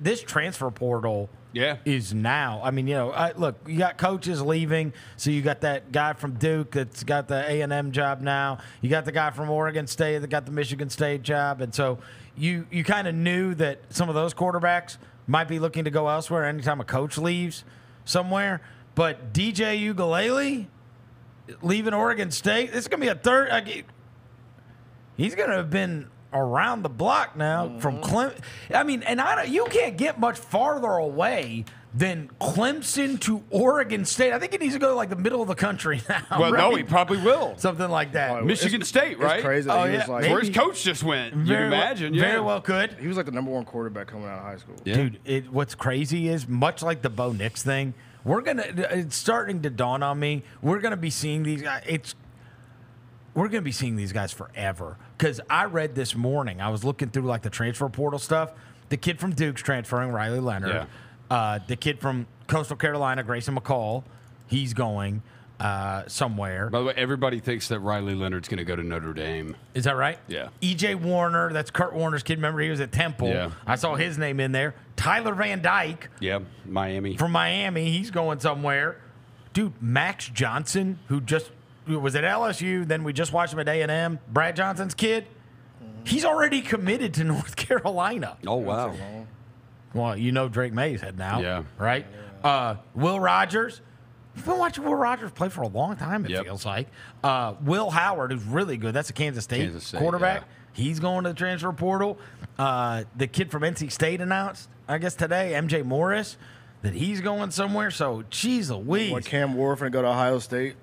this transfer portal is now. I mean, look, you got coaches leaving, so you got that guy from Duke that's got the A&M job now. You got the guy from Oregon State that got the Michigan State job, and so you kind of knew that some of those quarterbacks might be looking to go elsewhere anytime a coach leaves somewhere. But DJ Uiagalelei leaving Oregon State, this is going to be a third. He's going to have been around the block now from Clemson. I mean, and you can't get much farther away than Clemson to Oregon State. I think he needs to go to like the middle of the country now. Well, right? no, he probably will. Something like that. Michigan State, right? It's crazy. That he was like, where his coach just went. You can imagine. Very well could. He was like the #1 quarterback coming out of high school. Yeah. Dude, what's crazy is, much like the Bo Nix thing, it's starting to dawn on me. We're going to be seeing these guys. We're going to be seeing these guys forever. Because I read this morning, I was looking through like the transfer portal stuff. The kid from Duke's transferring, Riley Leonard. Yeah. The kid from Coastal Carolina, Grayson McCall, he's going somewhere. By the way, everybody thinks that Riley Leonard's going to go to Notre Dame. Is that right? Yeah. E.J. Warner, that's Kurt Warner's kid. Remember, he was at Temple. Yeah. I saw his name in there. Tyler Van Dyke. Yeah, Miami. From Miami, he's going somewhere. Dude, Max Johnson, who just was at LSU, then we just watched him at A&M. Brad Johnson's kid, he's already committed to North Carolina. Oh, wow. Well, Drake May's head now. Yeah. Right? Will Rogers. You've been watching Will Rogers play for a long time, it feels like. Will Howard, who's really good. That's a Kansas State quarterback. Yeah. He's going to the transfer portal. The kid from NC State announced, I guess today, MJ Morris, that he's going somewhere. So, geez Louise. What, Cam Ward finna go to Ohio State?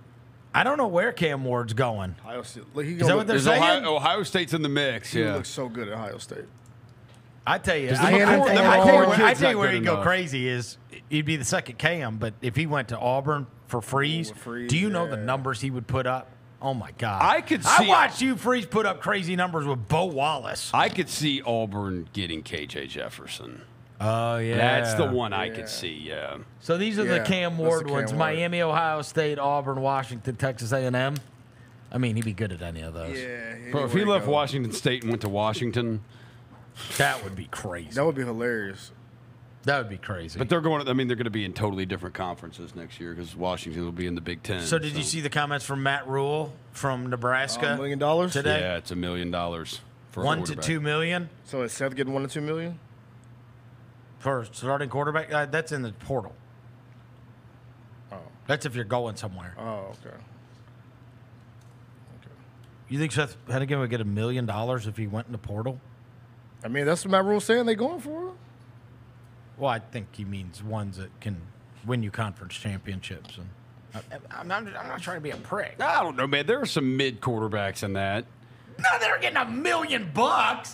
I don't know where Cam Ward's going. Ohio State. Is that what they're saying? Ohio State's in the mix. He looks so good at Ohio State. I tell you, I tell you where he'd go crazy is he'd be the second Cam, but if he went to Auburn for Freeze, do you know the numbers he would put up? Oh my God! I watched Hugh Freeze put up crazy numbers with Bo Wallace. I could see Auburn getting KJ Jefferson. Oh yeah, that's the one I could see. Yeah. So these are the Cam Ward ones: Miami, Ohio State, Auburn, Washington, Texas A&M. I mean, he'd be good at any of those. Yeah. Bro, if he left Washington State and went to Washington, that would be crazy. That would be hilarious. That would be crazy. But they're going. I mean, they're going to be in totally different conferences next year because Washington will be in the Big Ten. So, did you see the comments from Matt Rule from Nebraska? $1 million today. Yeah, it's $1 million for $1 to $2 million. So is Seth getting $1 to $2 million for starting quarterback? That's in the portal. Oh, that's if you're going somewhere. Oh, okay. You think Seth Hennigan would get $1 million if he went in the portal? I mean, that's what Matt Rule's saying. They going for it. Well, I think he means ones that can win you conference championships. And I'm not trying to be a prick. I don't know, man. There are some mid quarterbacks in that. No, they're getting $1 million.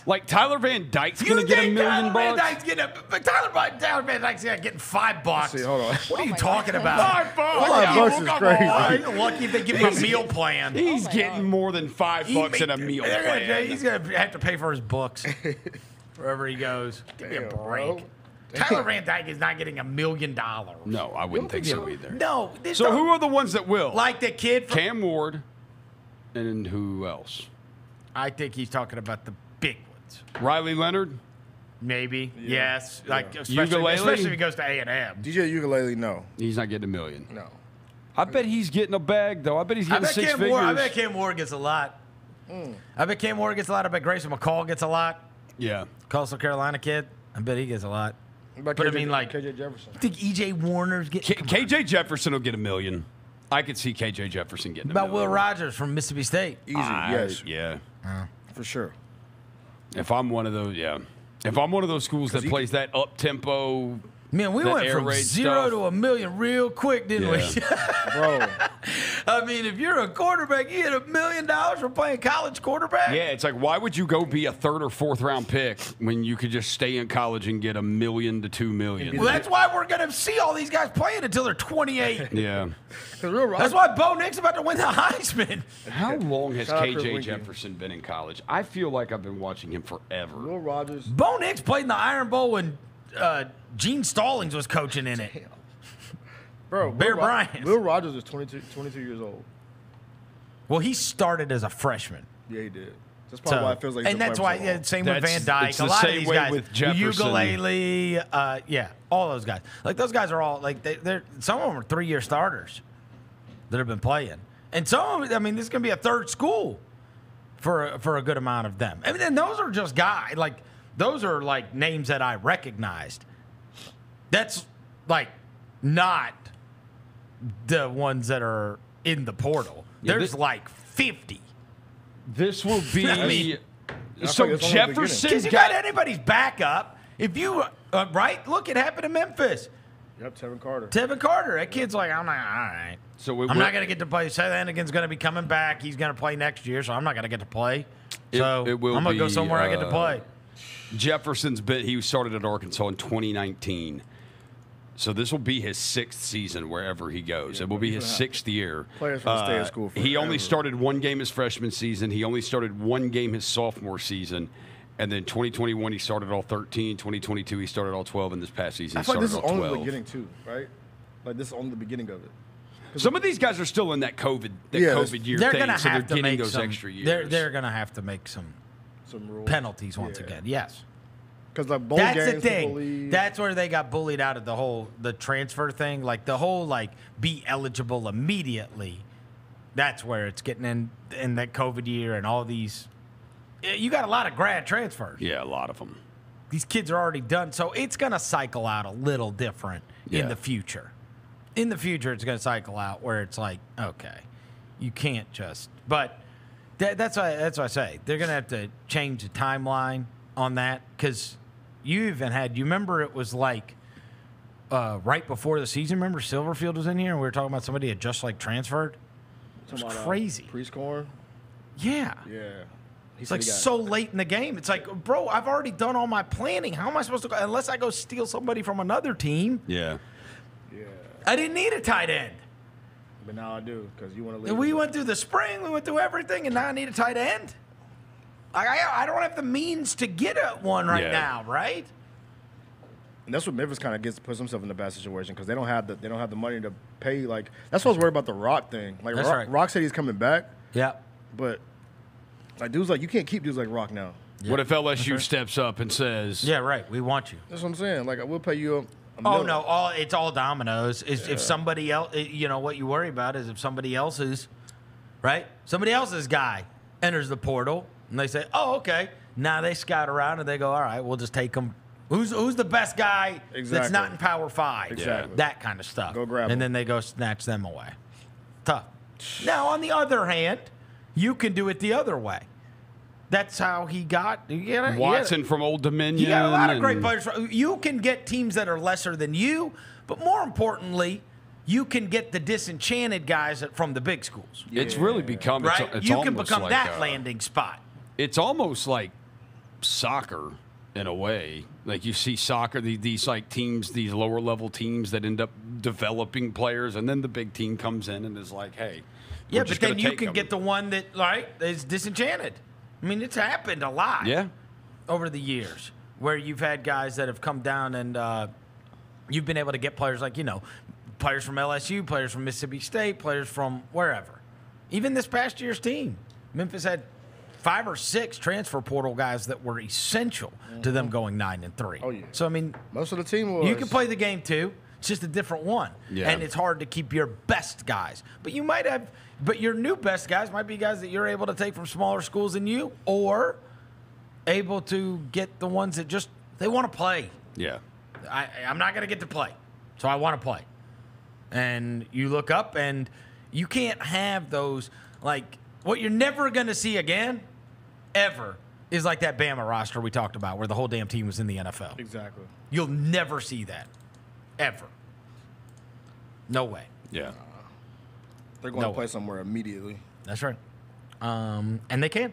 Like Tyler Van Dyke's going to get $1 million. Tyler Van Dyke's getting $5. See, hold on. What are you talking about? $5 is crazy. You're lucky if they give him a meal plan. He's getting more than $5 in a meal plan. He's going to have to pay for his books wherever he goes. Give me a break. Tyler Van Dyke is not getting $1 million. No, I wouldn't think so either. No. So who are the ones that will? Like the kid from Cam Ward, and who else? I think he's talking about the big ones. Riley Leonard? Maybe. Yeah. Yes. Like especially if he goes to A&M. DJ Uiagalelei, no. He's not getting $1 million. No. I bet he's getting a bag, though. I bet he's getting six figures. I bet Cam Ward gets a lot. I bet Cam Ward gets a lot. I bet Grayson McCall gets a lot. Yeah. Coastal Carolina kid. I bet he gets a lot. But I mean, like, KJ Jefferson. I think E.J. Warner's getting KJ Jefferson will get $1 million. I could see KJ Jefferson getting $1 million. About Will Rogers from Mississippi State. Easy, yes. Yeah. For sure. If I'm one of those, If I'm one of those schools that plays that up-tempo, man, we went from 0 to $1 million real quick, didn't we? Bro. I mean, if you're a quarterback, you get $1 million for playing college quarterback? Yeah, it's like, why would you go be a third or fourth round pick when you could just stay in college and get $1 million to $2 million? Well, that's why we're going to see all these guys playing until they're 28. Yeah. That's why Bo Nix about to win the Heisman. How long has KJ Jefferson been in college? I feel like I've been watching him forever. Will Rogers. Bo Nix played in the Iron Bowl when Gene Stallings was coaching in it. Bro, Bear Bryant. Will Rogers is 22 years old. Well, he started as a freshman. Yeah, he did. That's probably why it feels like. And that's why, same with Van Dyke. A lot of these guys, Uiagalelei, all those guys. Like those guys are all like they're some of them are 3-year starters that have been playing, and some of them, I mean, this is gonna be a third school for a good amount of them. I mean, and those are just guys like those are like names that I recognized. That's like not the ones that are in the portal. There's like 50. This will be so Jefferson. Because you got anybody's backup. If you right, look, it happened in Memphis. Yep, Tevin Carter. That kid's like, I'm like, all right. So I'm not gonna get to play. Seth Anakin's gonna be coming back. He's gonna play next year, so I'm not gonna get to play. So I'm gonna go somewhere I get to play. He started at Arkansas in 2019. So this will be his 6th season wherever he goes. It will be his 6th year. Players will stay at school forever. He only started 1 game his freshman season. He only started 1 game his sophomore season. And then 2021, he started all 13. 2022, he started all 12. And this past season, he started all 12. I feel like this is only the beginning, too, right? Like, this is only the beginning of it. Some of these guys are still in that COVID year they're thing, gonna so have they're to getting make those some, extra years. They're going to have to make some rules. penalties once again. Yes. Because like bowl that's games, the thing. That's where they got bullied out of the transfer thing. Like the whole like be eligible immediately. That's where it's getting in that COVID year and all these. You got a lot of grad transfers. Yeah, a lot of them. These kids are already done, so it's going to cycle out a little different in the future. In the future, it's going to cycle out where it's like, okay, you can't just. But that's why I say they're going to have to change the timeline on that because. You even had, you remember it was like right before the season, remember Silverfield was in here and we were talking about somebody had just like transferred? It was crazy. Pre-score? Yeah. Yeah. It's like so late in the game. It's like, bro, I've already done all my planning. How am I supposed to go? Unless I go steal somebody from another team. Yeah. Yeah. I didn't need a tight end. But now I do because you want to leave. And we went through the spring, we went through everything, and now I need a tight end. I don't have the means to get one now, right? And that's what Memphis kind of puts himself in a bad situation because they don't have the money to pay. Like that's what I was worried about the Rock thing. Like Rock said he's coming back. Yeah. But like dudes like you can't keep dudes like Rock now. Yeah. What if LSU steps up and says, "Yeah, right, we want you." That's what I'm saying. Like I will pay you. Oh no, it's all dominoes. If somebody else, what you worry about is if somebody else's guy enters the portal. And they say, oh, okay. Now they scout around and they go, all right, we'll just take them. Who's the best guy that's not in Power 5? Exactly. That kind of stuff. Go grab them. And then they go snatch them away. Tough. Now, on the other hand, you can do it the other way. That's how he got Watson from Old Dominion. You got a lot of great players. You can get teams that are lesser than you, but more importantly, you can get the disenchanted guys from the big schools. Yeah. It's really become right. It's you can almost become like that landing spot. It's almost like soccer in a way. Like you see soccer, these like teams, these lower level teams that end up developing players, and then the big team comes in and is like, hey, yeah, but then you can get the one that is disenchanted. I mean, it's happened a lot. Yeah. Over the years, where you've had guys that have come down and you've been able to get players like players from LSU, players from Mississippi State, players from wherever. Even this past year's team, Memphis had 5 or 6 transfer portal guys that were essential to them going 9-3. Oh yeah. So I mean, most of the team was. You can play the game too. It's just a different one. Yeah. And it's hard to keep your best guys. But your new best guys might be guys that you're able to take from smaller schools than you, or able to get the ones that just they want to play. Yeah. I'm not going to get to play, so I want to play. And you look up, and you can't have those like what you're never going to see again, ever, is like that Bama roster we talked about, where the whole damn team was in the NFL. Exactly. You'll never see that, ever. No way. Yeah. They're going to play somewhere immediately. That's right. And they can.